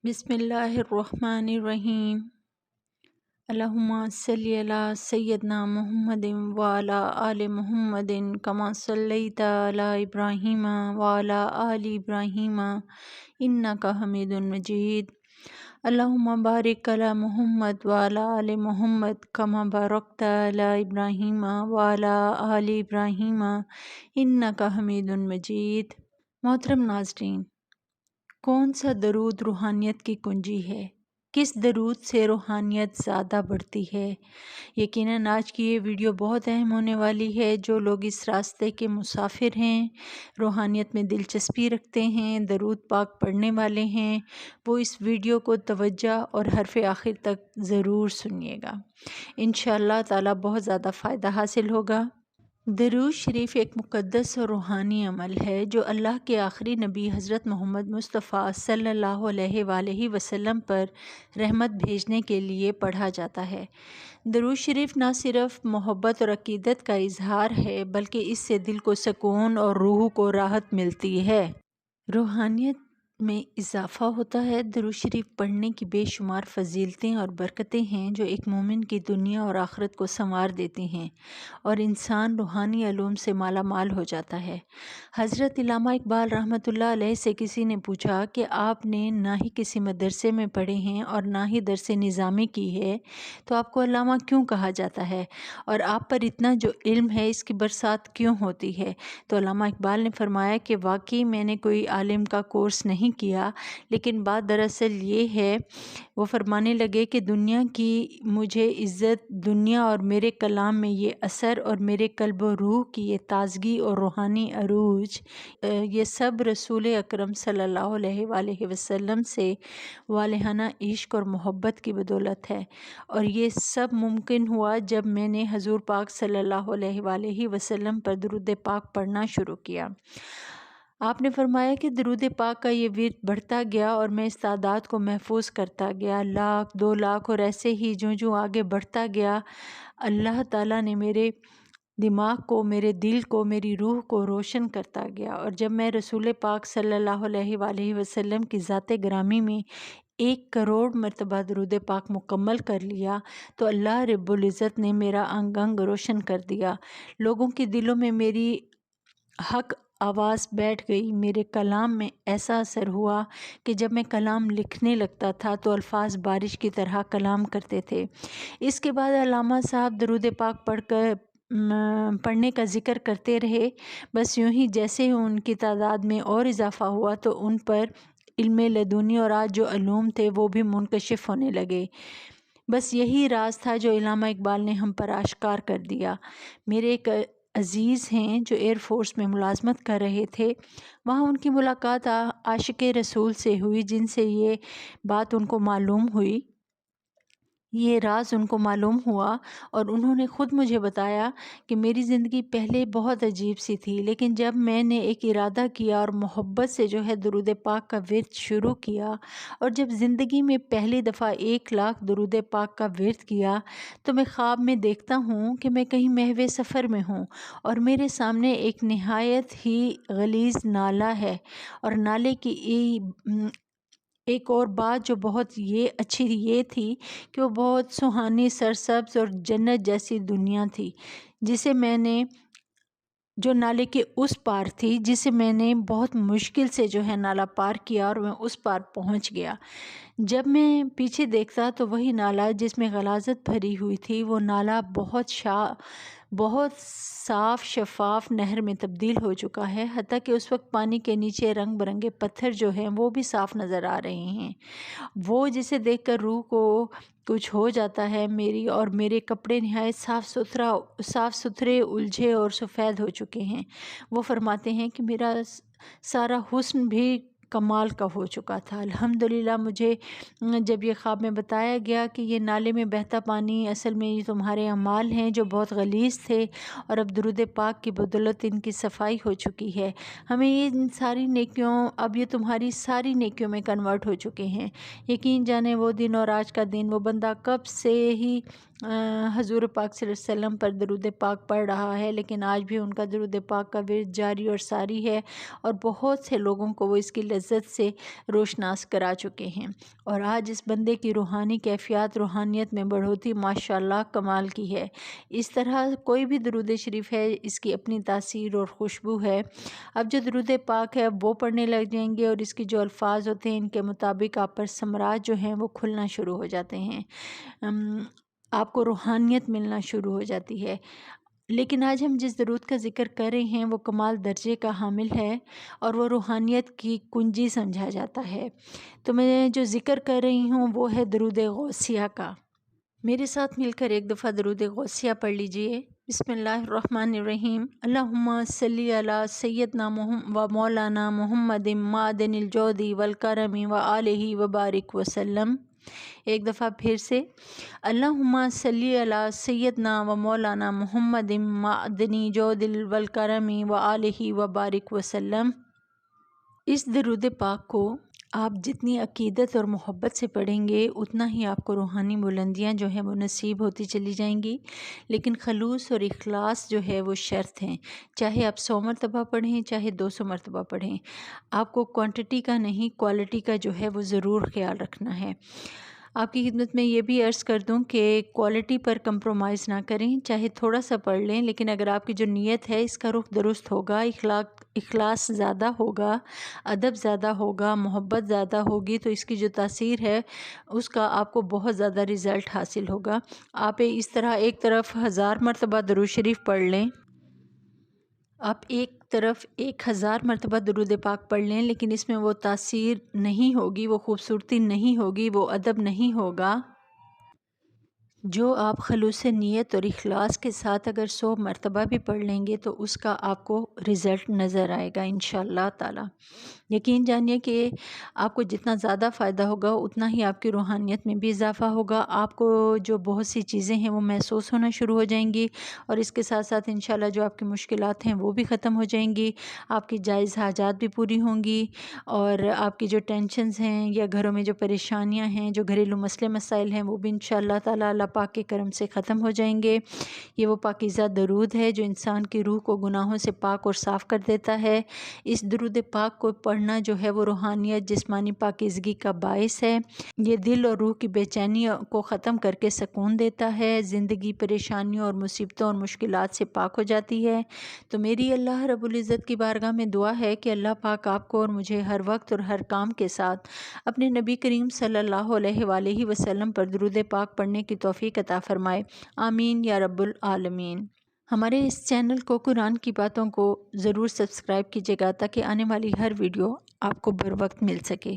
بسم اللہ الرحمن الرحیم۔ اللہم صلی علی سیدنا محمد وعلی آل محمد کما صلیت علی ابراہیم وعلی آل ابراہیم انک حمید مجید۔ اللہم بارک علی محمد وعلی آل محمد کما بارکت علی ابراہیم وعلی آل ابراہیم انک حمید مجید۔ محترم ناظرین، کون سا درود روحانیت کی کنجی ہے؟ کس درود سے روحانیت زیادہ بڑھتی ہے؟ یقیناً آج کی یہ ویڈیو بہت اہم ہونے والی ہے۔ جو لوگ اس راستے کے مسافر ہیں، روحانیت میں دلچسپی رکھتے ہیں، درود پاک پڑھنے والے ہیں، وہ اس ویڈیو کو توجہ اور حرف آخر تک ضرور سنیے گا۔ انشاءاللہ تعالی بہت زیادہ فائدہ حاصل ہوگا۔ درود شریف ایک مقدس اور روحانی عمل ہے جو اللہ کے آخری نبی حضرت محمد مصطفیٰ صلی اللہ علیہ وآلہ وسلم پر رحمت بھیجنے کے لیے پڑھا جاتا ہے۔ درود شریف نہ صرف محبت اور عقیدت کا اظہار ہے بلکہ اس سے دل کو سکون اور روح کو راحت ملتی ہے۔ روحانیت میں اضافہ ہوتا ہے۔ درود شریف پڑھنے کی بے شمار فضیلتیں اور برکتیں ہیں جو ایک مومن کی دنیا اور آخرت کو سنوار دیتی ہیں اور انسان روحانی علوم سے مالا مال ہو جاتا ہے۔ حضرت علامہ اقبال رحمۃ اللہ علیہ سے کسی نے پوچھا کہ آپ نے نہ ہی کسی مدرسے میں پڑھے ہیں اور نہ ہی درس نظامی کی ہے تو آپ کو علامہ کیوں کہا جاتا ہے، اور آپ پر اتنا جو علم ہے اس کی برسات کیوں ہوتی ہے؟ تو علامہ اقبال نے فرمایا کہ واقعی میں نے کوئی عالم کا کورس نہیں کیا، لیکن بات دراصل یہ ہے، وہ فرمانے لگے کہ دنیا کی مجھے عزت، دنیا اور میرے کلام میں یہ اثر اور میرے قلب و روح کی یہ تازگی اور روحانی عروج، یہ سب رسول اکرم صلی اللہ علیہ وآلہ وسلم سے والہانہ عشق اور محبت کی بدولت ہے، اور یہ سب ممکن ہوا جب میں نے حضور پاک صلی اللہ علیہ وآلہ وسلم پر درود پاک پڑھنا شروع کیا۔ آپ نے فرمایا کہ درود پاک کا یہ ورد بڑھتا گیا اور میں اس تعداد کو محفوظ کرتا گیا، 1,00,000 2,00,000 اور ایسے ہی جو آگے بڑھتا گیا، اللہ تعالیٰ نے میرے دماغ کو، میرے دل کو، میری روح کو روشن کرتا گیا، اور جب میں رسول پاک صلی اللہ علیہ وآلہ وسلم کی ذات گرامی میں 1,000,000,000 مرتبہ درود پاک مکمل کر لیا تو اللہ رب العزت نے میرا انگ انگ روشن کر دیا۔ لوگوں کے دلوں میں میری حق آواز بیٹھ گئی۔ میرے کلام میں ایسا اثر ہوا کہ جب میں کلام لکھنے لگتا تھا تو الفاظ بارش کی طرح کلام کرتے تھے۔ اس کے بعد علامہ صاحب درود پاک پڑھنے کا ذکر کرتے رہے، بس یوں ہی جیسے ان کی تعداد میں اور اضافہ ہوا تو ان پر علم لدنی اور آج جو علوم تھے وہ بھی منکشف ہونے لگے۔ بس یہی راز تھا جو علامہ اقبال نے ہم پر آشکار کر دیا۔ میرے ایک عزیز ہیں جو ایئر فورس میں ملازمت کر رہے تھے، وہاں ان کی ملاقات عاشق رسول سے ہوئی، جن سے یہ بات ان کو معلوم ہوئی، یہ راز ان کو معلوم ہوا، اور انہوں نے خود مجھے بتایا کہ میری زندگی پہلے بہت عجیب سی تھی، لیکن جب میں نے ایک ارادہ کیا اور محبت سے درود پاک کا ورد شروع کیا، اور جب زندگی میں پہلی دفعہ 1,00,000 درود پاک کا ورد کیا تو میں خواب میں دیکھتا ہوں کہ میں کہیں محو سفر میں ہوں اور میرے سامنے ایک نہایت ہی غلیظ نالہ ہے، اور نالے کی ایک اور بات جو بہت اچھی یہ تھی کہ وہ بہت سہانی، سرسبز اور جنت جیسی دنیا تھی، جو نالے کے اس پار تھی، جسے میں نے بہت مشکل سے نالہ پار کیا اور میں اس پار پہنچ گیا۔ جب میں پیچھے دیکھتا تو وہی نالہ جس میں غلاظت بھری ہوئی تھی، وہ نالہ بہت صاف شفاف نہر میں تبدیل ہو چکا ہے، حتیٰ کہ اس وقت پانی کے نیچے رنگ برنگے پتھر جو ہیں وہ بھی صاف نظر آ رہے ہیں۔ وہ جسے دیکھ کر روح کو کچھ ہو جاتا ہے۔ میری اور میرے کپڑے نہایت صاف ستھرے، الجھے اور سفید ہو چکے ہیں۔ وہ فرماتے ہیں کہ میرا سارا حسن بھی کمال کا ہو چکا تھا۔ الحمدللہ مجھے جب یہ خواب میں بتایا گیا کہ یہ نالے میں بہتا پانی اصل میں یہ تمہارے اعمال ہیں جو بہت غلیظ تھے، اور اب درود پاک کی بدولت ان کی صفائی ہو چکی ہے، ہمیں یہ ساری نیکیوں، اب یہ تمہاری ساری نیکیوں میں کنورٹ ہو چکے ہیں۔ یقین جانے وہ دن اور آج کا دن، وہ بندہ کب سے ہی حضور پاک صلی اللہ علیہ وسلم پر درود پاک پڑھ رہا ہے، لیکن آج بھی ان کا درود پاک کا ورد جاری اور ساری ہے، اور بہت سے لوگوں کو وہ اس کی لذت سے روشناس کرا چکے ہیں، اور آج اس بندے کی روحانی کیفیات، روحانیت میں بڑھوتری ماشاءاللہ کمال کی ہے۔ اس طرح کوئی بھی درود شریف ہے، اس کی اپنی تاثیر اور خوشبو ہے۔ اب جو درود پاک ہے وہ پڑھنے لگ جائیں گے، اور اس کی جو الفاظ ہوتے ہیں ان کے مطابق آپ پر ثمرات جو ہیں وہ کھلنا شروع ہو جاتے ہیں، آپ کو روحانیت ملنا شروع ہو جاتی ہے۔ لیکن آج ہم جس درود کا ذکر کر رہے ہیں وہ کمال درجے کا حامل ہے، اور وہ روحانیت کی کنجی سمجھا جاتا ہے۔ تو میں جو ذکر کر رہی ہوں وہ ہے درود غوثیہ کا۔ میرے ساتھ مل کر ایک دفعہ درود غوثیہ پڑھ لیجئے۔ بسم اللہ الرحمن الرحیم۔ اللہم صلی علی سیدنا و مولانا محمد معدن الجود والکرم و آلہ وبارک وسلم۔ ایک دفعہ پھر سے، اللہم صلی علی سیدنا و مولانا محمد معدن الجود والکرم و آلہ وبارک وسلم۔ اس درود پاک کو آپ جتنی عقیدت اور محبت سے پڑھیں گے اتنا ہی آپ کو روحانی بلندیاں جو ہیں وہ نصیب ہوتی چلی جائیں گی، لیکن خلوص اور اخلاص جو ہے وہ شرط ہیں۔ چاہے آپ 100 مرتبہ پڑھیں، چاہے 200 مرتبہ پڑھیں، آپ کو کوانٹٹی کا نہیں کوالٹی کا جو ہے وہ ضرور خیال رکھنا ہے۔ آپ کی خدمت میں یہ بھی عرض کر دوں کہ کوالٹی پر کمپرومائز نہ کریں، چاہے تھوڑا سا پڑھ لیں، لیکن اگر آپ کی جو نیت ہے اس کا رخ درست ہوگا، اخلاص زیادہ ہوگا، ادب زیادہ ہوگا، محبت زیادہ ہوگی، تو اس کی جو تاثیر ہے اس کا آپ کو بہت زیادہ رزلٹ حاصل ہوگا۔ آپ اس طرح ایک طرف 1000 مرتبہ درود شریف پڑھ لیں، آپ ایک طرف 1000 مرتبہ درود پاک پڑھ لیں، لیکن اس میں وہ تاثیر نہیں ہوگی، وہ خوبصورتی نہیں ہوگی، وہ ادب نہیں ہوگا جو آپ خلوص نیت اور اخلاص کے ساتھ اگر 100 مرتبہ بھی پڑھ لیں گے تو اس کا آپ کو رزلٹ نظر آئے گا انشاءاللہ تعالی۔ یقین جانیے کہ آپ کو جتنا زیادہ فائدہ ہوگا اتنا ہی آپ کی روحانیت میں بھی اضافہ ہوگا، آپ کو جو بہت سی چیزیں ہیں وہ محسوس ہونا شروع ہو جائیں گی، اور اس کے ساتھ ساتھ انشاءاللہ جو آپ کی مشکلات ہیں وہ بھی ختم ہو جائیں گی، آپ کی جائز حاجات بھی پوری ہوں گی، اور آپ کی جو ٹینشنز ہیں یا گھروں میں جو پریشانیاں ہیں، جو گھریلو مسئلے مسائل ہیں، وہ بھی انشاءاللہ تعالی اللہ پاک کے کرم سے ختم ہو جائیں گے۔ یہ وہ پاکیزہ درود ہے جو انسان کی روح کو گناہوں سے پاک اور صاف کر دیتا ہے۔ اس درود پاک کو پڑھنا جو ہے وہ روحانیت، جسمانی پاکیزگی کا باعث ہے۔ یہ دل اور روح کی بے چینی کو ختم کر کے سکون دیتا ہے، زندگی پریشانیوں اور مصیبتوں اور مشکلات سے پاک ہو جاتی ہے۔ تو میری اللہ رب العزت کی بارگاہ میں دعا ہے کہ اللہ پاک آپ کو اور مجھے ہر وقت اور ہر کام کے ساتھ اپنے نبی کریم صلی اللہ علیہ وآلہ وسلم پر درود پاک پڑھنے کی توفیق عطا فرمائے، آمین یا رب العالمین۔ ہمارے اس چینل کو قرآن کی باتوں کو ضرور سبسکرائب کیجیے گا تاکہ آنے والی ہر ویڈیو آپ کو بر وقت مل سکے۔